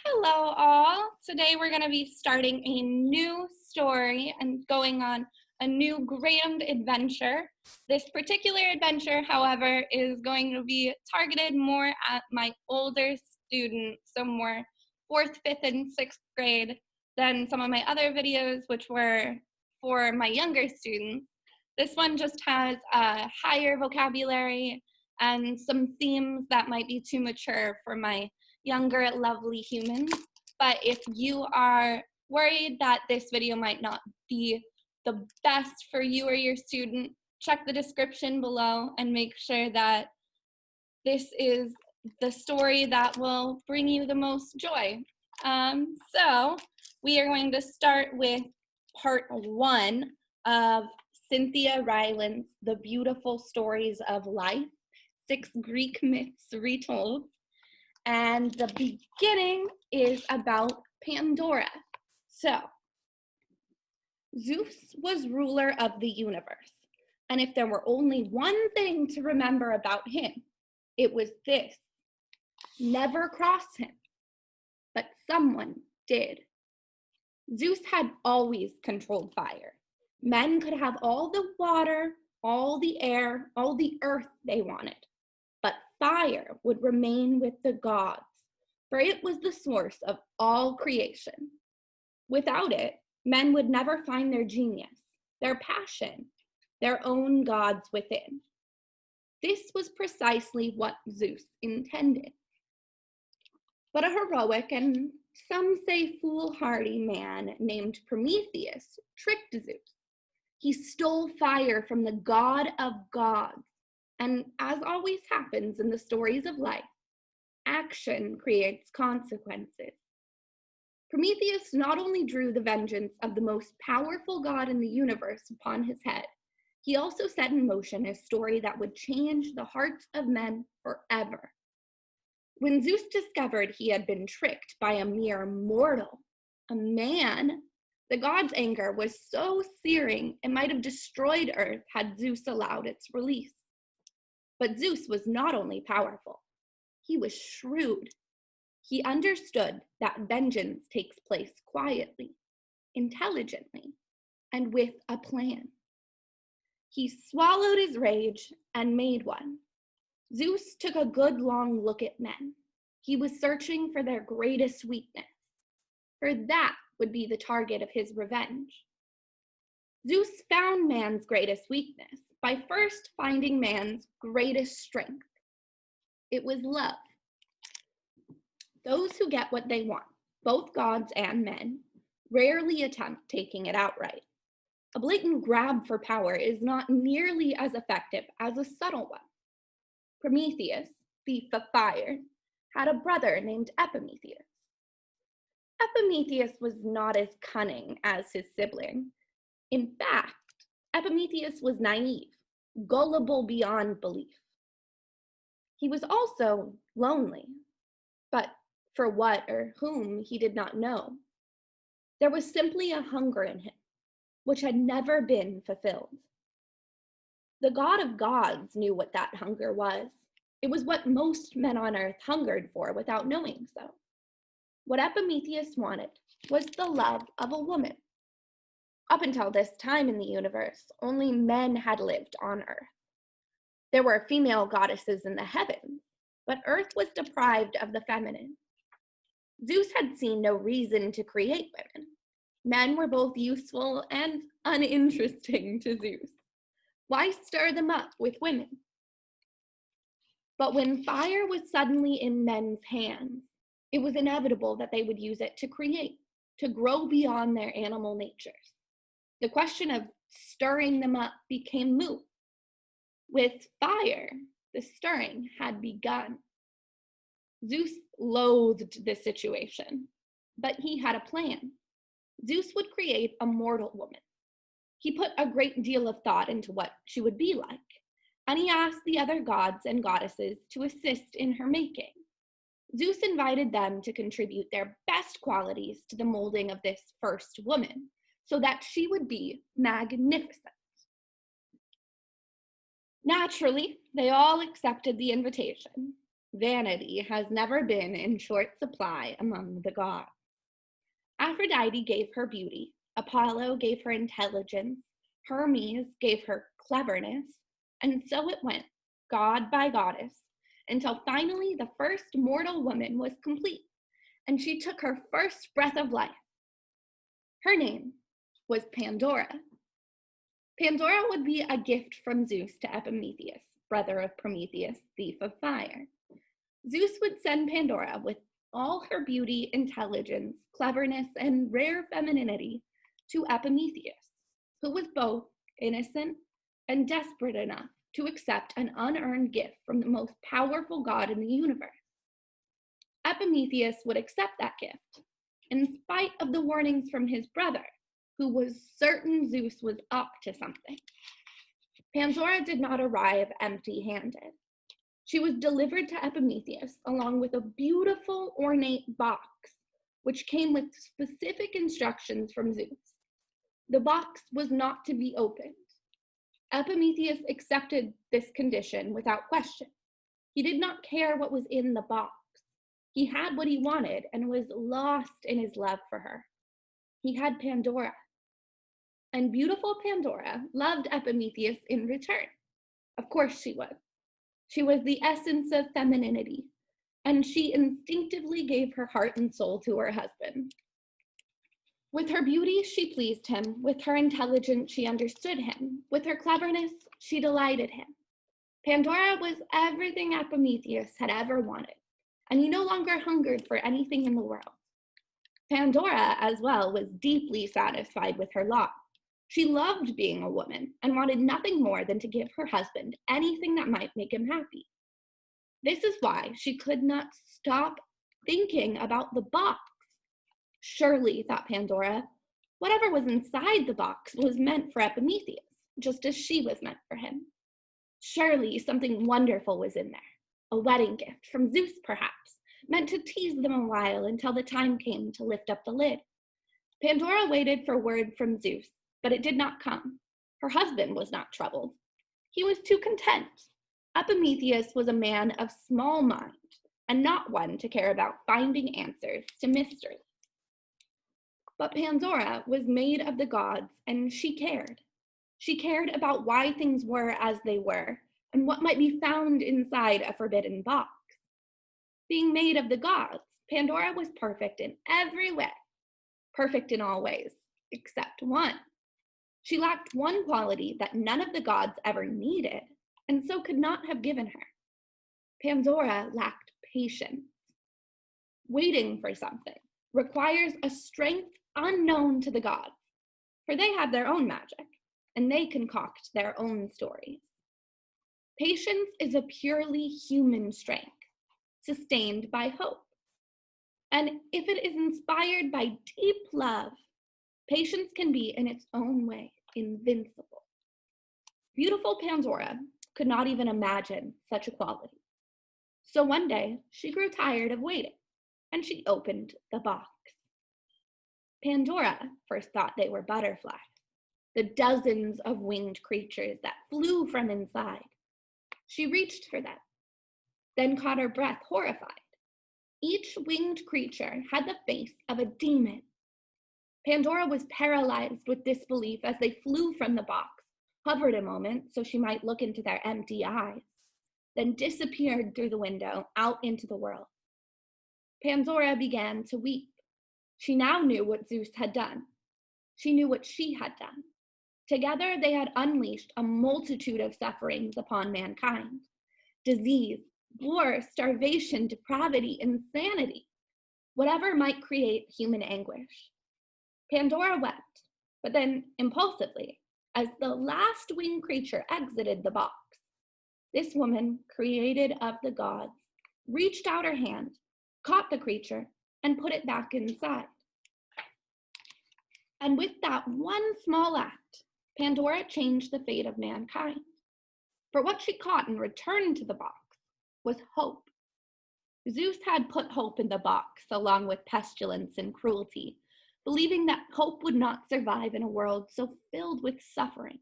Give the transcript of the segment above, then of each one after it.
Hello all. Today we're going to be starting a new story and going on a new grand adventure. This particular adventure, however, is going to be targeted more at my older students, so more 4th, 5th, and 6th grade than some of my other videos, which were for my younger students. This one just has a higher vocabulary and some themes that might be too mature for my younger, lovely humans. But if you are worried that this video might not be the best for you or your student, check the description below and make sure that this is the story that will bring you the most joy. So we are going to start with part 1 of Cynthia Rylant's The Beautiful Stories of Life, 6 Greek Myths Retold. And the beginning is about Pandora. So, Zeus was ruler of the universe. And if there were only one thing to remember about him, it was this: never cross him. But someone did. Zeus had always controlled fire. Men could have all the water, all the air, all the earth they wanted. But fire would remain with the gods, for it was the source of all creation. Without it, men would never find their genius, their passion, their own gods within. This was precisely what Zeus intended. But a heroic and some say foolhardy man named Prometheus tricked Zeus. He stole fire from the god of gods. And as always happens in the stories of life, action creates consequences. Prometheus not only drew the vengeance of the most powerful god in the universe upon his head, he also set in motion a story that would change the hearts of men forever. When Zeus discovered he had been tricked by a mere mortal, a man, the god's anger was so searing it might have destroyed Earth had Zeus allowed its release. But Zeus was not only powerful, he was shrewd. He understood that vengeance takes place quietly, intelligently, and with a plan. He swallowed his rage and made one. Zeus took a good long look at men. He was searching for their greatest weakness, for that would be the target of his revenge. Zeus found man's greatest weakness by first finding man's greatest strength. It was love. Those who get what they want, both gods and men, rarely attempt taking it outright. A blatant grab for power is not nearly as effective as a subtle one. Prometheus, thief of fire, had a brother named Epimetheus. Epimetheus was not as cunning as his sibling. In fact, Epimetheus was naive, gullible beyond belief. He was also lonely, but for what or whom he did not know. There was simply a hunger in him, which had never been fulfilled. The god of gods knew what that hunger was. It was what most men on earth hungered for without knowing so. What Epimetheus wanted was the love of a woman. Up until this time in the universe, only men had lived on Earth. There were female goddesses in the heavens, but Earth was deprived of the feminine. Zeus had seen no reason to create women. Men were both useful and uninteresting to Zeus. Why stir them up with women? But when fire was suddenly in men's hands, it was inevitable that they would use it to create, to grow beyond their animal natures. The question of stirring them up became moot. With fire, the stirring had begun. Zeus loathed this situation, but he had a plan. Zeus would create a mortal woman. He put a great deal of thought into what she would be like, and he asked the other gods and goddesses to assist in her making. Zeus invited them to contribute their best qualities to the molding of this first woman, so that she would be magnificent. Naturally, they all accepted the invitation. Vanity has never been in short supply among the gods. Aphrodite gave her beauty, Apollo gave her intelligence, Hermes gave her cleverness, and so it went, god by goddess, until finally the first mortal woman was complete, and she took her first breath of life. Her name was Pandora. Pandora would be a gift from Zeus to Epimetheus, brother of Prometheus, thief of fire. Zeus would send Pandora with all her beauty, intelligence, cleverness, and rare femininity to Epimetheus, who was both innocent and desperate enough to accept an unearned gift from the most powerful god in the universe. Epimetheus would accept that gift, in spite of the warnings from his brother, who was certain Zeus was up to something. Pandora did not arrive empty-handed. She was delivered to Epimetheus along with a beautiful, ornate box, which came with specific instructions from Zeus. The box was not to be opened. Epimetheus accepted this condition without question. He did not care what was in the box. He had what he wanted and was lost in his love for her. He had Pandora. And beautiful Pandora loved Epimetheus in return. Of course she would. She was the essence of femininity, and she instinctively gave her heart and soul to her husband. With her beauty, she pleased him. With her intelligence, she understood him. With her cleverness, she delighted him. Pandora was everything Epimetheus had ever wanted, and he no longer hungered for anything in the world. Pandora, as well, was deeply satisfied with her lot. She loved being a woman and wanted nothing more than to give her husband anything that might make him happy. This is why she could not stop thinking about the box. Surely, thought Pandora, whatever was inside the box was meant for Epimetheus, just as she was meant for him. Surely something wonderful was in there, a wedding gift from Zeus perhaps, meant to tease them a while until the time came to lift up the lid. Pandora waited for word from Zeus, but it did not come. Her husband was not troubled. He was too content. Epimetheus was a man of small mind and not one to care about finding answers to mysteries. But Pandora was made of the gods, and she cared. She cared about why things were as they were and what might be found inside a forbidden box. Being made of the gods, Pandora was perfect in every way, perfect in all ways, except one. She lacked one quality that none of the gods ever needed, and so could not have given her. Pandora lacked patience. Waiting for something requires a strength unknown to the gods, for they have their own magic, and they concoct their own stories. Patience is a purely human strength, sustained by hope. And if it is inspired by deep love, patience can be in its own way invincible. Beautiful Pandora could not even imagine such a quality. So one day she grew tired of waiting, and she opened the box. Pandora first thought they were butterflies, the dozens of winged creatures that flew from inside. She reached for them, then caught her breath, horrified. Each winged creature had the face of a demon. Pandora was paralyzed with disbelief as they flew from the box, hovered a moment so she might look into their empty eyes, then disappeared through the window out into the world. Pandora began to weep. She now knew what Zeus had done. She knew what she had done. Together they had unleashed a multitude of sufferings upon mankind. Disease, war, starvation, depravity, insanity, whatever might create human anguish. Pandora wept, but then impulsively, as the last winged creature exited the box, this woman, created of the gods, reached out her hand, caught the creature, and put it back inside. And with that one small act, Pandora changed the fate of mankind. For what she caught and returned to the box was hope. Zeus had put hope in the box along with pestilence and cruelty, believing that hope would not survive in a world so filled with suffering.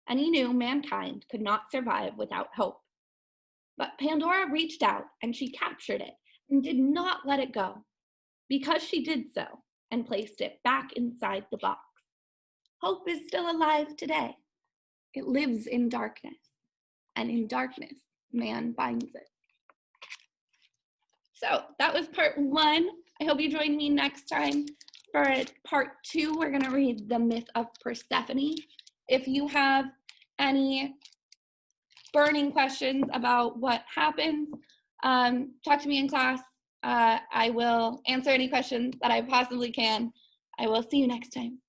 And he knew mankind could not survive without hope. But Pandora reached out and she captured it and did not let it go. Because she did so and placed it back inside the box, hope is still alive today. It lives in darkness, and in darkness, man finds it. So that was part 1. I hope you join me next time. For part 2, we're going to read the myth of Persephone. If you have any burning questions about what happens, talk to me in class. I will answer any questions that I possibly can. I will see you next time.